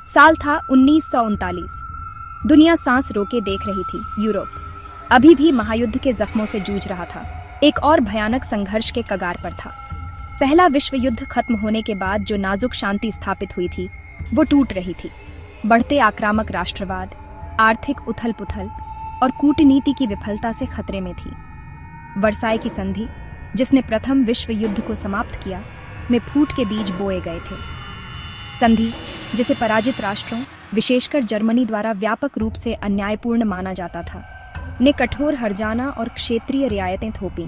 साल था 1939। दुनिया सांस रोके देख रही थी। यूरोप अभी भी महायुद्ध के जख्मों से जूझ रहा था। एक और भयानक संघर्ष के कगार पर था। पहला विश्व युद्ध खत्म होने के बाद जो नाजुक शांति स्थापित हुई थी, वो टूट रही थी। बढ़ते आक्रामक राष्ट्रवाद, आर्थिक उथल-पुथल और कूटनीति की विफलता से खतरे में थी। वर्साई की संधि, जिसने प्रथम विश्व युद्ध को समाप्त किया, में फूट के बीज बोए गए थे। संधि, जिसे पराजित राष्ट्रों, विशेषकर जर्मनी द्वारा व्यापक रूप से अन्यायपूर्ण माना जाता था, ने कठोर हर्जाना और क्षेत्रीय रियायतें थोपीं।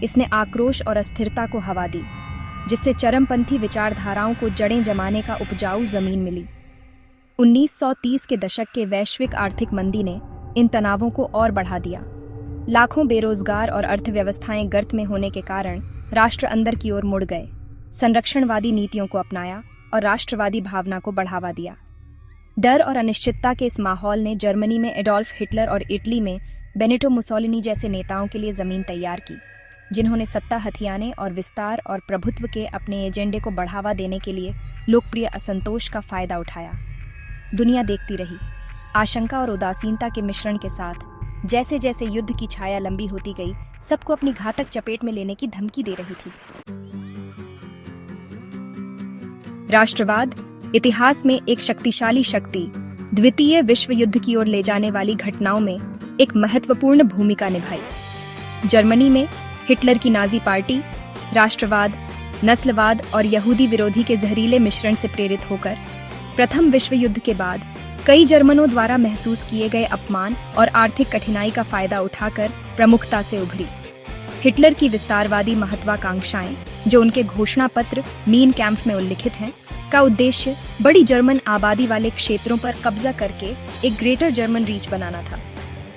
इसने आक्रोश और अस्थिरता को हवा दी, जिससे चरमपंथी विचारधाराओं को जड़ें जमाने का उपजाऊ जमीन मिली। 1930 के दशक के वैश्विक आर्थिक मंदी ने इन तनावों को और बढ़ा दिया। लाखों बेरोजगार और अर्थव्यवस्थाएं गर्त में होने के कारण राष्ट्र अंदर की ओर मुड़ गए, संरक्षणवादी नीतियों को अपनाया और राष्ट्रवादी भावना को बढ़ावा दिया। डर और अनिश्चितता के इस माहौल ने जर्मनी में एडोल्फ हिटलर और इटली में बेनिटो मुसोलिनी जैसे नेताओं के लिए जमीन तैयार की, जिन्होंने सत्ता हथियाने और विस्तार और प्रभुत्व के अपने एजेंडे को बढ़ावा देने के लिए लोकप्रिय असंतोष का फायदा उठाया। दुनिया देखती रही, आशंका और उदासीनता के मिश्रण के साथ। जैसे जैसे युद्ध की छाया लंबी होती गई, सबको अपनी घातक चपेट में लेने की धमकी दे रही थी। राष्ट्रवाद, इतिहास में एक शक्तिशाली शक्ति, द्वितीय विश्व युद्ध की ओर ले जाने वाली घटनाओं में एक महत्वपूर्ण भूमिका निभाई। जर्मनी में हिटलर की नाजी पार्टी राष्ट्रवाद, नस्लवाद और यहूदी विरोधी के जहरीले मिश्रण से प्रेरित होकर प्रथम विश्व युद्ध के बाद कई जर्मनों द्वारा महसूस किए गए अपमान और आर्थिक कठिनाई का फायदा उठाकर प्रमुखता से उभरी। हिटलर की विस्तारवादी महत्वाकांक्षाएं, जो उनके घोषणा पत्र मीन कैंप में उल्लिखित हैं, का उद्देश्य बड़ी जर्मन आबादी वाले क्षेत्रों पर कब्जा करके एक ग्रेटर जर्मन रीच बनाना था।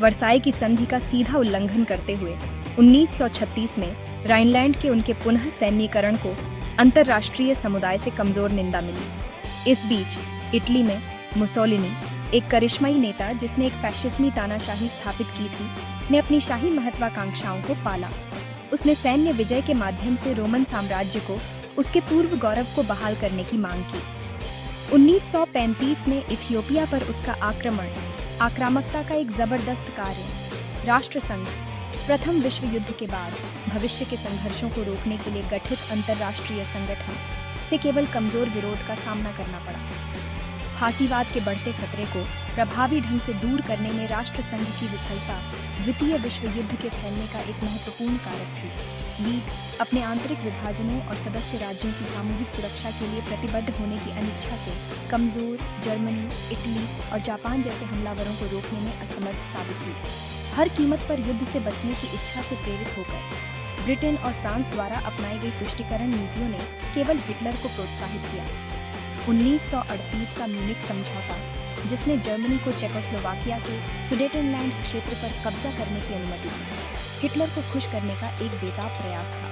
वर्साई की संधि का सीधा उल्लंघन करते हुए 1936 में राइनलैंड के उनके पुनः सैन्यीकरण को अंतर्राष्ट्रीय समुदाय से कमजोर निंदा मिली। इस बीच इटली में मुसोलिनी, एक करिश्माई नेता जिसने एक फैशिस्मी तानाशाही स्थापित की थी, ने अपनी शाही महत्वाकांक्षाओं को पाला। उसने सैन्य विजय के माध्यम से रोमन साम्राज्य को उसके पूर्व गौरव को बहाल करने की मांग की। 1935 में इथियोपिया पर उसका आक्रमण आक्रामकता का एक जबरदस्त कार्य। राष्ट्रसंघ, प्रथम विश्व युद्ध के बाद भविष्य के संघर्षों को रोकने के लिए गठित अंतर्राष्ट्रीय संगठन, से केवल कमजोर विरोध का सामना करना पड़ा। फासीवाद के बढ़ते खतरे को प्रभावी ढंग से दूर करने में राष्ट्रसंघ की विफलता द्वितीय विश्व युद्ध के फैलने का एक महत्वपूर्ण कारक थी। लीग अपने आंतरिक विभाजनों और सदस्य राज्यों की सामूहिक सुरक्षा के लिए प्रतिबद्ध होने की अनिच्छा से कमजोर जर्मनी, इटली और जापान जैसे हमलावरों को रोकने में असमर्थ साबित हुई। हर कीमत पर युद्ध से बचने की इच्छा से प्रेरित होकर ब्रिटेन और फ्रांस द्वारा अपनाई गई तुष्टीकरण नीतियों ने केवल हिटलर को प्रोत्साहित किया। 1938 का म्यूनिख समझौता, जिसने जर्मनी को चेकोस्लोवाकिया के सुडेटनलैंड क्षेत्र पर कब्जा करने की अनुमति दी, हिटलर को खुश करने का एक बेताब प्रयास था,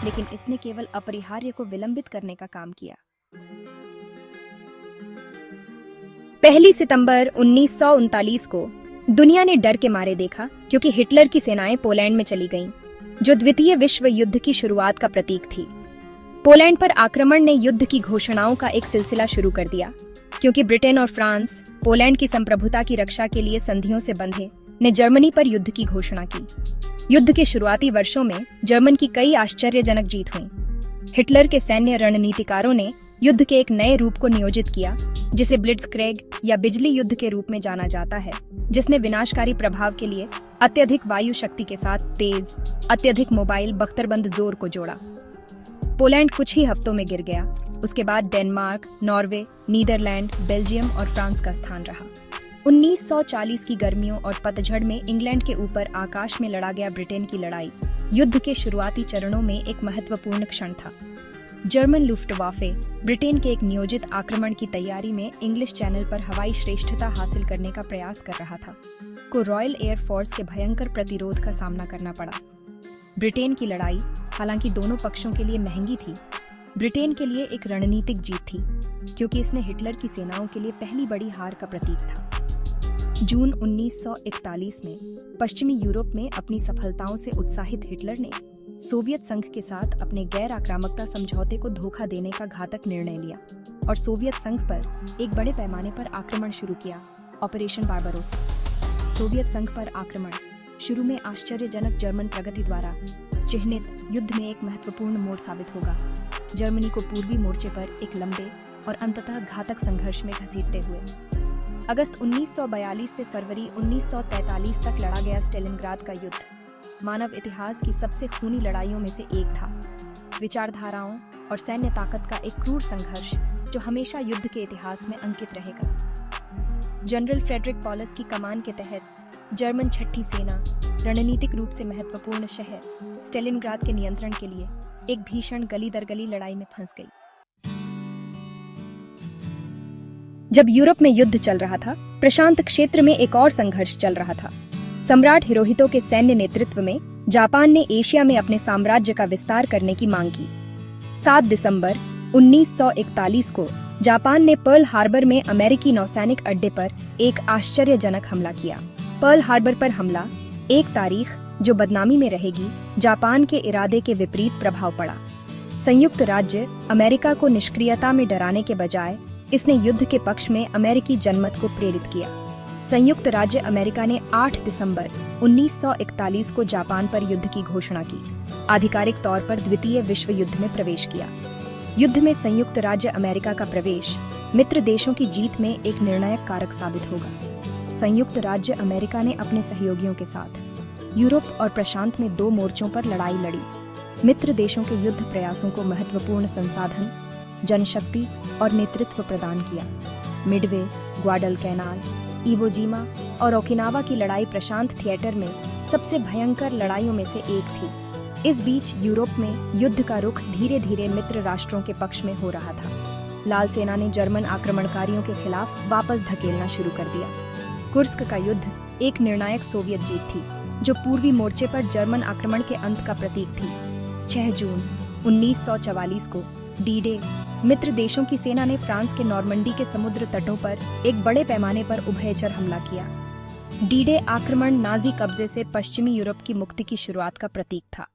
लेकिन इसने केवल अपरिहार्य को विलंबित करने का काम किया। 1 सितंबर 1939 को दुनिया ने डर के मारे देखा, क्योंकि हिटलर की सेनाएं पोलैंड में चली गईं, जो द्वितीय विश्व युद्ध की शुरुआत का प्रतीक थी। पोलैंड पर आक्रमण ने युद्ध की घोषणाओं का एक सिलसिला शुरू कर दिया, क्योंकि ब्रिटेन और फ्रांस पोलैंड की संप्रभुता की रक्षा के लिए संधियों से बंधे ने जर्मनी पर युद्ध की घोषणा की। युद्ध के शुरुआती वर्षों में जर्मन की कई आश्चर्यजनक जीत हुई। हिटलर के सैन्य रणनीतिकारों ने युद्ध के एक नए रूप को नियोजित किया, जिसे ब्लिट्जक्रेग या बिजली युद्ध के रूप में जाना जाता है, जिसने विनाशकारी प्रभाव के लिए अत्यधिक वायु शक्ति के साथ तेज, अत्यधिक मोबाइल बख्तरबंद जोर को जोड़ा। पोलैंड कुछ ही हफ्तों में गिर गया। उसके बाद डेनमार्क, नॉर्वे, नीदरलैंड, बेल्जियम और फ्रांस का स्थान रहा। 1940 की गर्मियों और पतझड़ में इंग्लैंड के ऊपर आकाश में लड़ा गया ब्रिटेन की लड़ाई युद्ध के शुरुआती चरणों में एक महत्वपूर्ण क्षण था। जर्मन लुफ्टवाफे ब्रिटेन के एक नियोजित आक्रमण की तैयारी में इंग्लिश चैनल पर हवाई श्रेष्ठता हासिल करने का प्रयास कर रहा था, को रॉयल एयर फोर्स के भयंकर प्रतिरोध का सामना करना पड़ा। ब्रिटेन की लड़ाई, हालांकि दोनों पक्षों के लिए महंगी थी, ब्रिटेन के लिए एक रणनीतिक जीत थी, क्योंकि इसने हिटलर की सेनाओं के लिए पहली बड़ी हार का प्रतीक था। जून 1941 में पश्चिमी यूरोप में अपनी सफलताओं से उत्साहित हिटलर ने सोवियत संघ के साथ अपने गैर आक्रामकता समझौते को धोखा देने का घातक निर्णय लिया और सोवियत संघ पर एक बड़े पैमाने पर आक्रमण शुरू किया, ऑपरेशन बारबरोसा। सोवियत संघ पर आक्रमण शुरू में आश्चर्यजनक जर्मन प्रगति द्वारा चिह्नित युद्ध में एक महत्वपूर्ण मोड़ साबित होगा, जर्मनी को पूर्वी मोर्चे पर एक लंबे और अंततः घातक संघर्ष में घसीटते हुए। अगस्त 1942 से फरवरी 1943 तक लड़ा गया स्टेलिनग्राद का युद्ध मानव इतिहास की सबसे खूनी लड़ाइयों में से एक था। विचारधाराओं और सैन्य ताकत का एक क्रूर संघर्ष जो हमेशा युद्ध के इतिहास में अंकित रहेगा। जनरल फ्रेडरिक पॉलस की कमान के तहत जर्मन छठी सेना रणनीतिक रूप से महत्वपूर्ण शहर स्टेलिनग्राद के नियंत्रण के लिए एक भीषण गली दर गली लड़ाई में फंस गई। जब यूरोप में युद्ध चल रहा था, प्रशांत क्षेत्र में एक और संघर्ष चल रहा था। सम्राट हिरोहितो के सैन्य नेतृत्व में जापान ने एशिया में अपने साम्राज्य का विस्तार करने की मांग की। 7 दिसंबर 1941 को जापान ने पर्ल हार्बर में अमेरिकी नौसैनिक अड्डे पर एक आश्चर्यजनक हमला किया। पर्ल हार्बर पर हमला, एक तारीख जो बदनामी में रहेगी, जापान के इरादे के विपरीत प्रभाव पड़ा। संयुक्त राज्य अमेरिका को निष्क्रियता में डराने के बजाय इसने युद्ध के पक्ष में अमेरिकी जनमत को प्रेरित किया। संयुक्त राज्य अमेरिका ने 8 दिसंबर 1941 को जापान पर युद्ध की घोषणा की, आधिकारिक तौर पर द्वितीय विश्व युद्ध में प्रवेश किया। युद्ध में संयुक्त राज्य अमेरिका का प्रवेश मित्र देशों की जीत में एक निर्णायक कारक साबित होगा। संयुक्त राज्य अमेरिका ने अपने सहयोगियों के साथ यूरोप और प्रशांत में 2 मोर्चों पर लड़ाई लड़ी। मित्र देशों के युद्ध प्रयासों को महत्वपूर्ण संसाधन, जनशक्ति और नेतृत्व प्रदान किया। मिडवे, ग्वाडलकैनाल, इवो जिमा और ओकिनावा की लड़ाई प्रशांत थिएटर में सबसे भयंकर लड़ाइयों में से एक थी। इस बीच यूरोप में युद्ध का रुख धीरे धीरे मित्र राष्ट्रों के पक्ष में हो रहा था। लाल सेना ने जर्मन आक्रमणकारियों के खिलाफ वापस धकेलना शुरू कर दिया। कुर्स्क का युद्ध एक निर्णायक सोवियत जीत थी जो पूर्वी मोर्चे पर जर्मन आक्रमण के अंत का प्रतीक थी। 6 जून 1944 को डी-डे मित्र देशों की सेना ने फ्रांस के नॉर्मंडी के समुद्र तटों पर एक बड़े पैमाने पर उभयचर हमला किया। डी-डे आक्रमण नाजी कब्जे से पश्चिमी यूरोप की मुक्ति की शुरुआत का प्रतीक था।